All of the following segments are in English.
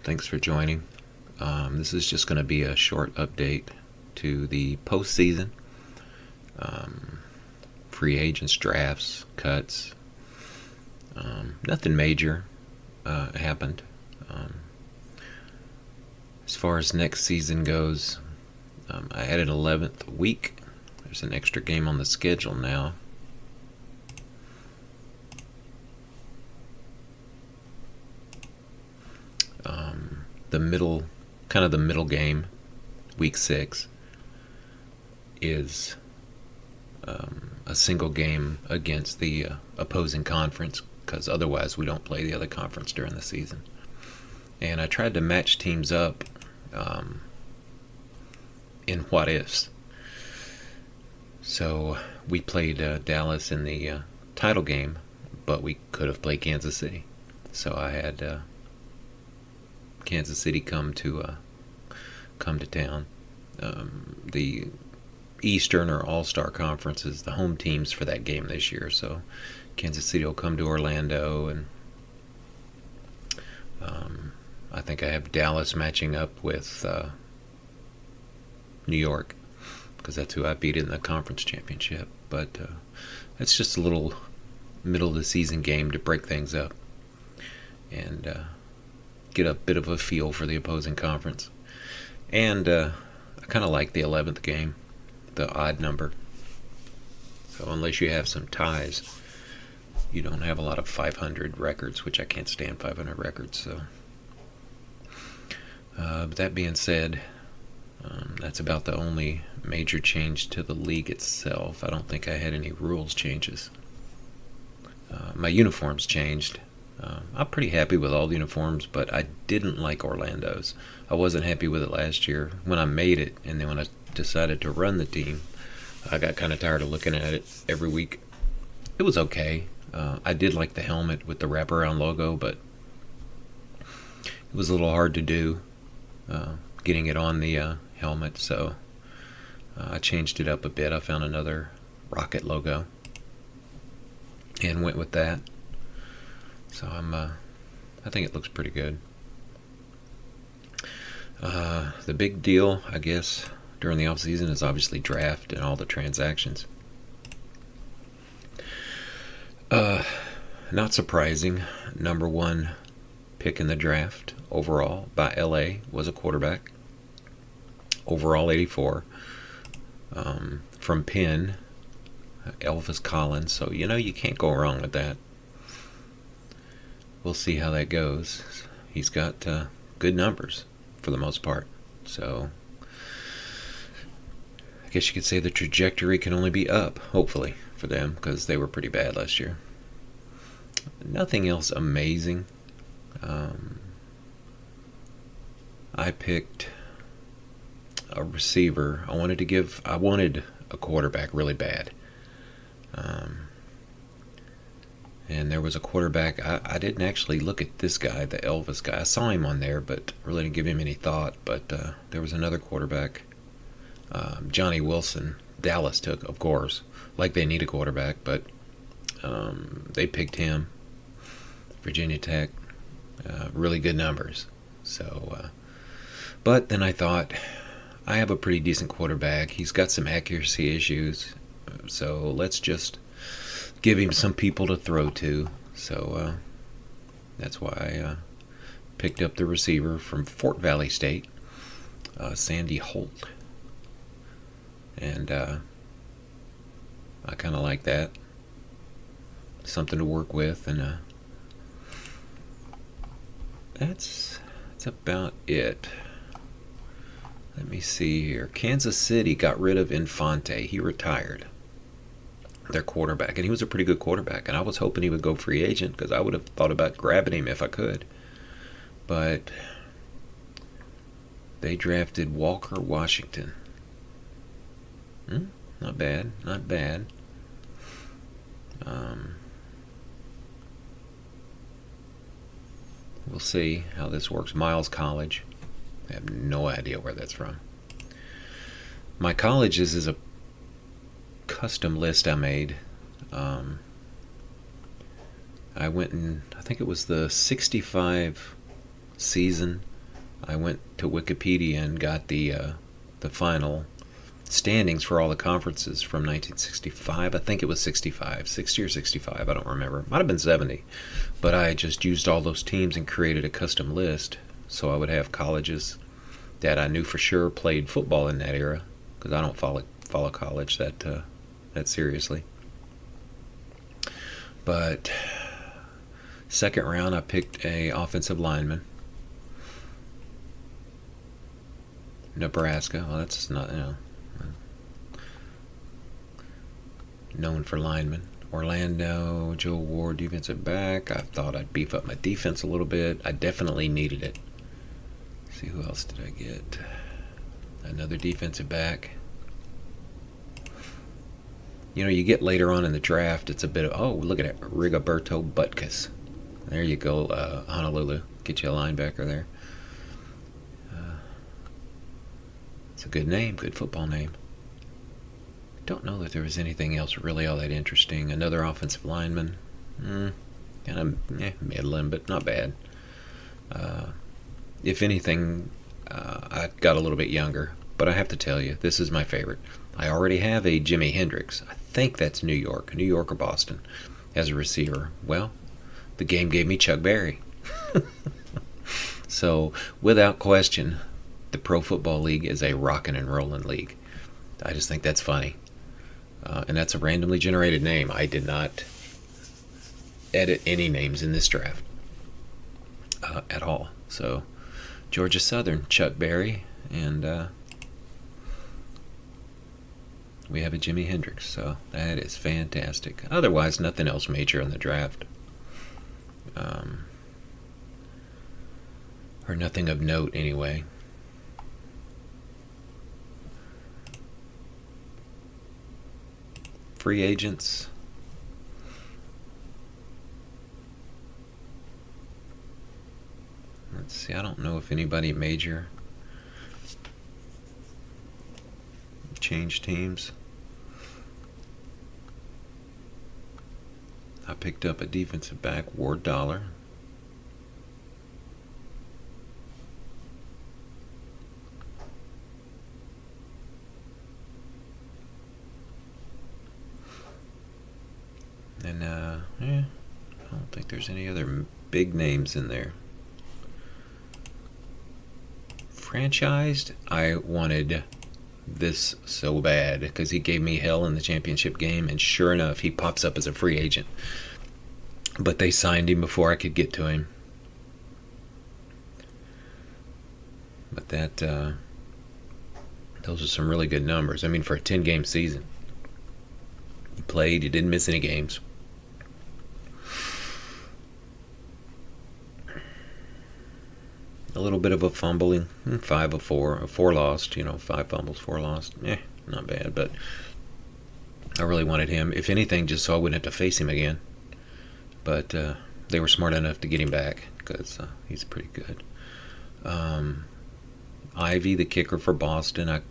Thanks for joining. This is just going to be a short update to the postseason. Free agents, drafts, cuts. Nothing major happened. As far as next season goes, I added 11th week. There's an extra game on the schedule now. The middle game, week 6, is a single game against the opposing conference, because otherwise we don't play the other conference during the season. And I tried to match teams up in what ifs. So we played Dallas in the title game, but we could have played Kansas City. So I had Kansas City come to town. The Eastern or All-Star Conference is the home teams for that game this year. So Kansas City will come to Orlando, and I think I have Dallas matching up with New York, because that's who I beat in the conference championship. But it's just a little middle of the season game to break things up and get a bit of a feel for the opposing conference. And I kind of like the 11th game, the odd number. So unless you have some ties, you don't have a lot of 500 records, which I can't stand 500 records. So, but that being said, that's about the only major change to the league itself. I don't think I had any rules changes. My uniforms changed. I'm pretty happy with all the uniforms, but I didn't like Orlando's. I wasn't happy with it last year when I made it, and then when I decided to run the team, I got kind of tired of looking at it every week. It was okay. I did like the helmet with the wraparound logo, but it was a little hard to do getting it on the helmet, so I changed it up a bit. I found another rocket logo and went with that. So I think it looks pretty good. The big deal, I guess, during the off season is obviously draft and all the transactions. Not surprising, number one pick in the draft overall by LA was a quarterback. Overall 84. From Penn, Elvis Collins. So, you can't go wrong with that. We'll see how that goes. He's got good numbers for the most part. So I guess you could say the trajectory can only be up, hopefully, for them, because they were pretty bad last year. Nothing else amazing. I picked a receiver. I wanted a quarterback really bad. And there was a quarterback. I didn't actually look at this guy, the Elvis guy. I saw him on there, but really didn't give him any thought. But there was another quarterback, Johnny Wilson. Dallas took, of course, like they need a quarterback, but they picked him. Virginia Tech, really good numbers. So, but then I thought, I have a pretty decent quarterback. He's got some accuracy issues, so let's just give him some people to throw to. So that's why I picked up the receiver from Fort Valley State, Sandy Holt. And I kind of like that. Something to work with, and that's about it. Let me see here. Kansas City got rid of Infante. He retired. Their quarterback, and he was a pretty good quarterback, and I was hoping he would go free agent, because I would have thought about grabbing him if I could. But they drafted Walker Washington. Not bad. We'll see how this works. Miles College. I have no idea where that's from. My colleges is a custom list I made. I went and I think it was the 65 season I went to Wikipedia and got the final standings for all the conferences from 1965. I think it was 65, 60 or 65. I don't remember. Might have been 70. But I just used all those teams and created a custom list, so I would have colleges that I knew for sure played football in that era, because I don't follow college that seriously. But second round, I picked a offensive lineman. Nebraska. Well, that's not known for linemen. Orlando, Joe Ward, defensive back. I thought I'd beef up my defense a little bit. I definitely needed it. Let's see, who else did I get? Another defensive back. You get later on in the draft, it's a bit of, oh, look at it, Rigoberto Butkus. There you go, Honolulu. Get you a linebacker there. It's a good name, good football name. Don't know that there was anything else really all that interesting. Another offensive lineman. Kind of middling, but not bad. If anything, I got a little bit younger. But I have to tell you, this is my favorite. I already have a Jimi Hendrix. I think that's New York or Boston, as a receiver. Well, the game gave me Chuck Berry. So, without question, the Pro Football League is a rockin' and rollin' league. I just think that's funny. And that's a randomly generated name. I did not edit any names in this draft at all. So, Georgia Southern, Chuck Berry, and we have a Jimi Hendrix. So, that is fantastic. Otherwise, nothing else major in the draft. Or nothing of note, anyway. Free agents. Let's see, I don't know if anybody major changed teams. I picked up a defensive back, Ward Dollar. And I don't think there's any other big names in there. Franchised, I wanted this so bad because he gave me hell in the championship game, and sure enough, he pops up as a free agent. But they signed him before I could get to him. But those are some really good numbers. I mean, for a 10-game season. He played, he didn't miss any games. A little bit of a fumbling, 5 of 4, 4 lost, 5 fumbles, 4 lost. Not bad, but I really wanted him, if anything, just so I wouldn't have to face him again. But they were smart enough to get him back, because he's pretty good. Ivy, the kicker for Boston,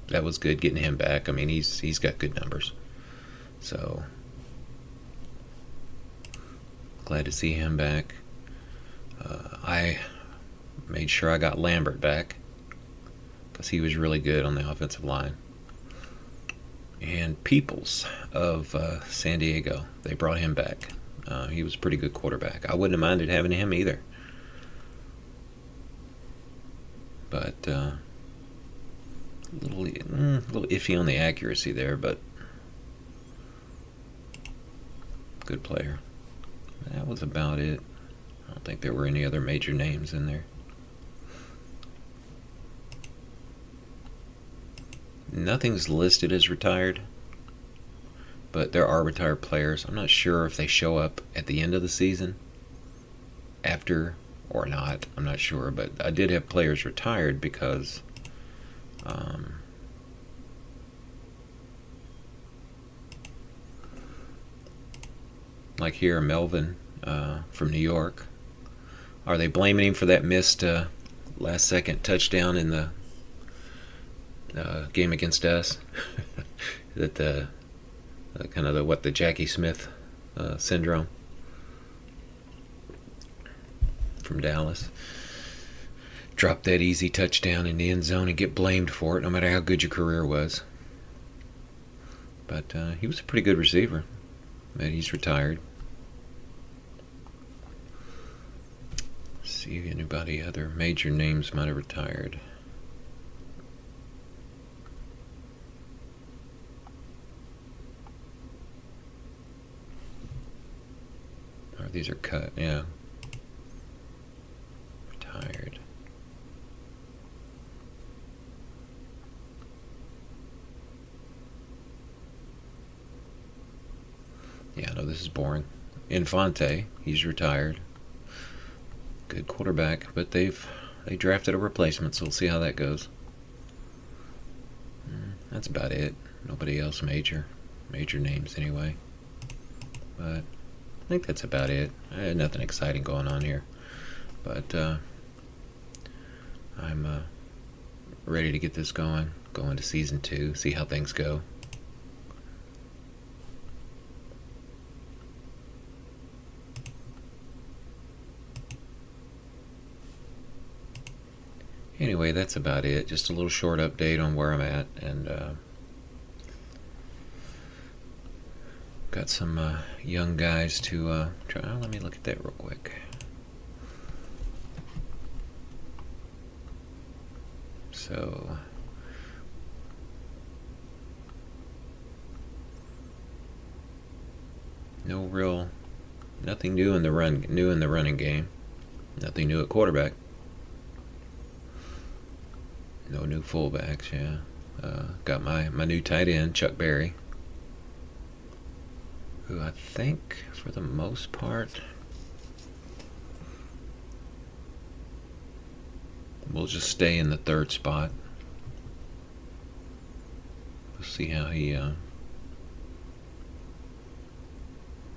that was good getting him back. I mean, he's got good numbers. So, glad to see him back. I made sure I got Lambert back because he was really good on the offensive line. And Peoples of San Diego, they brought him back. He was a pretty good quarterback. I wouldn't have minded having him either. But a little iffy on the accuracy there, but good player. That was about it. I don't think there were any other major names in there. Nothing's listed as retired, but there are retired players. I'm not sure if they show up at the end of the season, after or not. I'm not sure, but I did have players retired because like here, Melvin from New York. Are they blaming him for that missed last-second touchdown in the game against us? That kind of the Jackie Smith syndrome from Dallas. drop that easy touchdown in the end zone and get blamed for it, no matter how good your career was. But he was a pretty good receiver. But he's retired. Let's see if anybody other major names might have retired. Oh, these are cut, yeah. Retired. Yeah, no, this is boring. Infante, he's retired. Good quarterback, but they drafted a replacement, so we'll see how that goes. That's about it. Nobody else major names anyway. But I think that's about it. I had nothing exciting going on here, but I'm ready to get this going. Go into season 2, see how things go. Anyway, that's about it. Just a little short update on where I'm at, and got some young guys to try. Let me look at that real quick. So, nothing new in the running game. Nothing new at quarterback. No new fullbacks, yeah. Got my new tight end, Chuck Berry, who I think, for the most part, will just stay in the 3rd spot. We'll see how he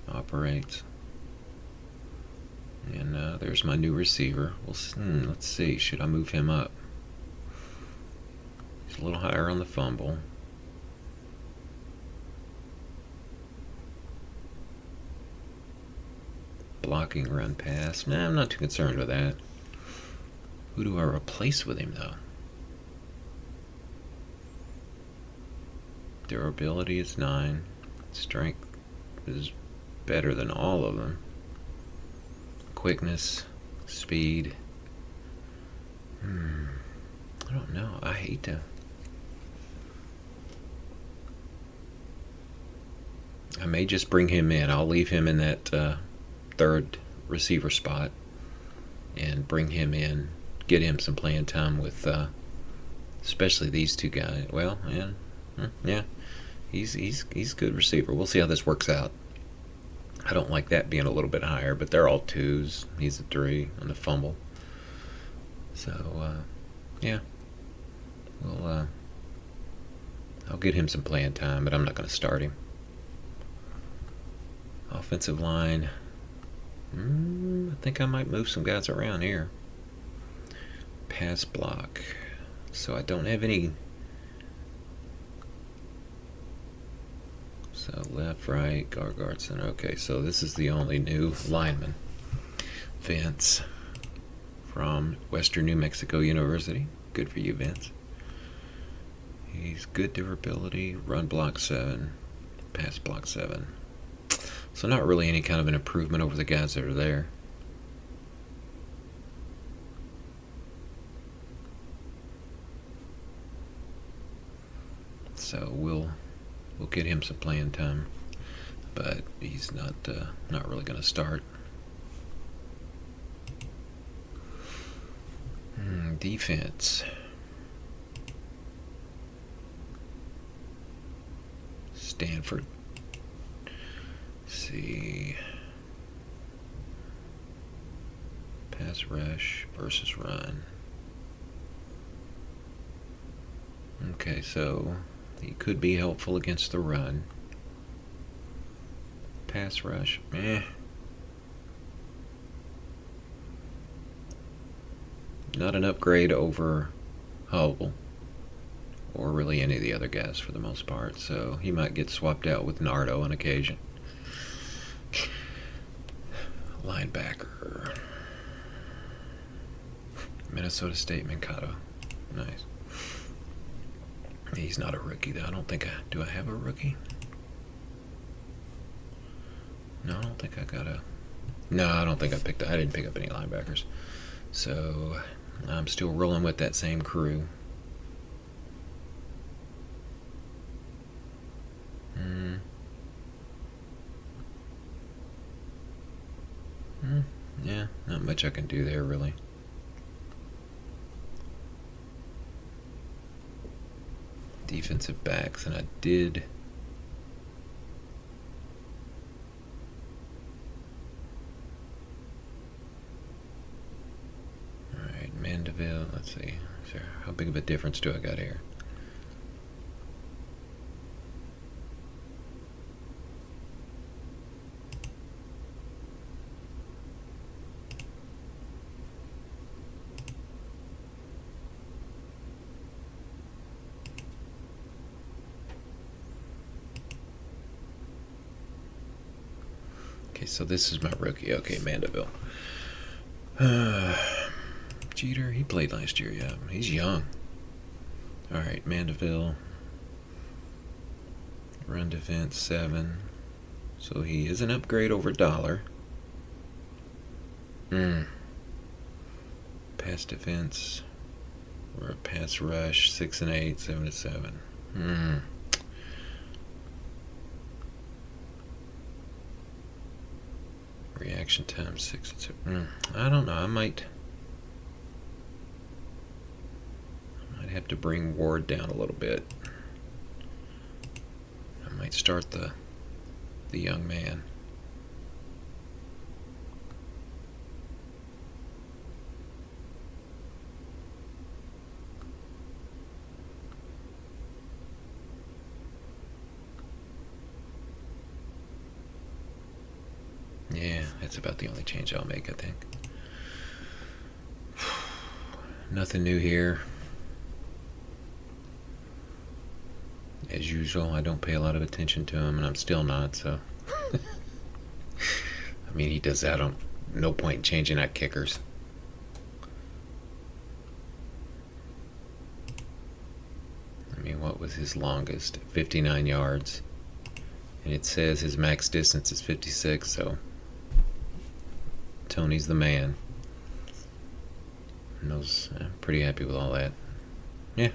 operates. And there's my new receiver. Let's see, should I move him up? He's a little higher on the fumble. Blocking, run, pass. Nah, I'm not too concerned with that. Who do I replace with him, though? Durability is 9. Strength is better than all of them. Quickness, speed. I don't know. I hate to. I may just bring him in. I'll leave him in that 3rd receiver spot and bring him in, get him some playing time with especially these 2 guys. Well, yeah, he's good receiver. We'll see how this works out. I don't like that being a little bit higher, but they're all 2s. He's a 3 on the fumble. So, yeah, I'll get him some playing time, but I'm not going to start him. Offensive line. I think I might move some guys around here. Pass block. So I don't have any. So left, right, guard, center. Okay, so this is the only new lineman. Vince from Western New Mexico University. Good for you, Vince. He's good durability, run block 7, pass block 7. So not really any kind of an improvement over the guys that are there. So we'll get him some playing time, but he's not really going to start. Defense. Stanford. See. Pass rush versus run. Okay, so he could be helpful against the run. Pass rush, Not an upgrade over Hubble, or really any of the other guys for the most part, so he might get swapped out with Nardo on occasion. Linebacker. Minnesota State, Mankato. Nice. He's not a rookie, though. I don't think I... Do I have a rookie? No, I don't think I got a... No, I don't think I picked... I didn't pick up any linebackers. So, I'm still rolling with that same crew. Yeah, not much I can do there, really. Defensive backs, and I did... Alright, Mandeville, let's see. How big of a difference do I got here? Okay, so this is my rookie. Okay, Mandeville. Jeter, he played last year, yeah. He's young. Alright, Mandeville. Run defense, 7. So he is an upgrade over Dollar. Pass defense. Or a pass rush, 6 and 8, 7 and 7. Reaction time 6 and 7. I don't know. I might have to bring Ward down a little bit. I might start the young man. Yeah, that's about the only change I'll make, I think. Nothing new here. As usual, I don't pay a lot of attention to him, and I'm still not, so... I mean, he does that on... No point in changing out kickers. I mean, what was his longest? 59 yards. And it says his max distance is 56, so... Tony's the man. And I'm pretty happy with all that. Yeah.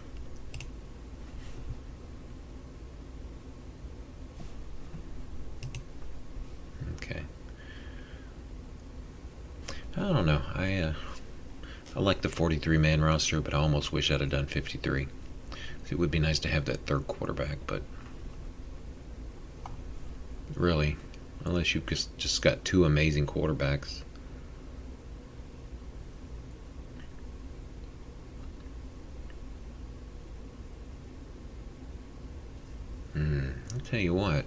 Okay. I don't know. I like the 43-man roster, but I almost wish I'd have done 53. It would be nice to have that third quarterback, but really, unless you've just got 2 amazing quarterbacks. I'll tell you what,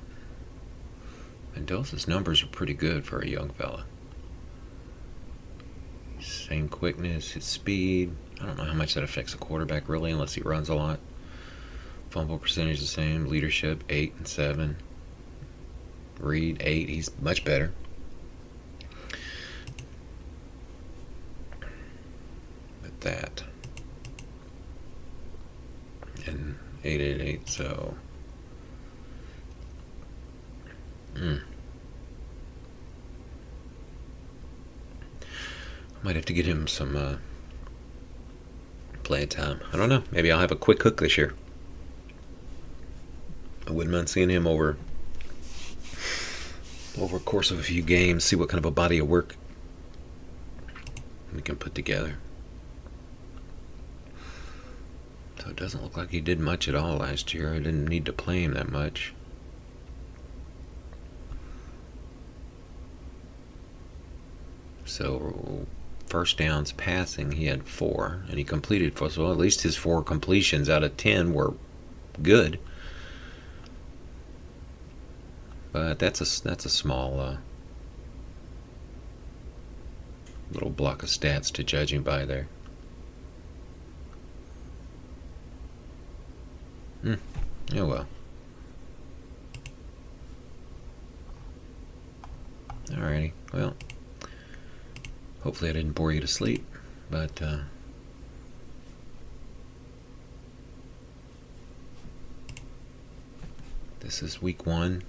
Mendoza's numbers are pretty good for a young fella. Same quickness, his speed. I don't know how much that affects a quarterback really, unless he runs a lot. Fumble percentage the same. Leadership 8 and 7. Read 8. He's much better. But that and 888. So. Might have to get him some play time. I don't know. Maybe I'll have a quick hook this year. I wouldn't mind seeing him over a course of a few games, see what kind of a body of work we can put together. So it doesn't look like he did much at all last year. I didn't need to play him that much. So first downs passing, he had 4, and he completed 4. So at least his 4 completions out of 10 were good. But that's a small little block of stats to judge him by there. Oh well. Alrighty. Well, hopefully I didn't bore you to sleep, but This is week 1.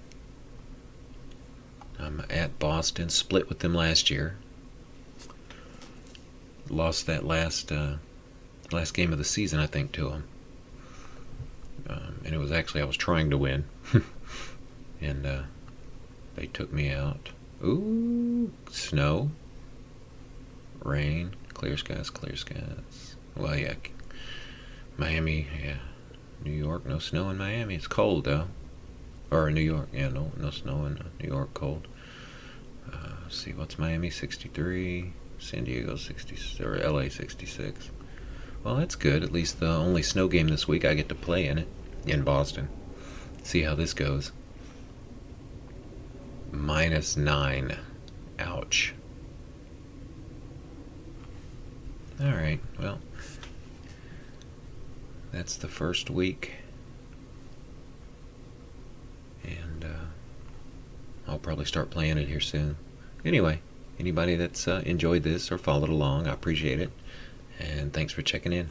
I'm at Boston. Split with them last year. Lost that last game of the season, I think, to them. And it was actually, I was trying to win. And they took me out. Ooh, snow, rain, clear skies, clear skies. Well, yeah, Miami, yeah. New York, no snow in Miami. It's cold, though. Or New York, yeah, no snow in New York, cold. Let's see, what's Miami? 63. San Diego 60, or LA 66. Well, that's good. At least the only snow game this week I get to play in it, in Boston. See how this goes. -9. Ouch. Alright, well, that's the first week. And I'll probably start playing it here soon. Anyway, anybody that's enjoyed this or followed along, I appreciate it. And thanks for checking in.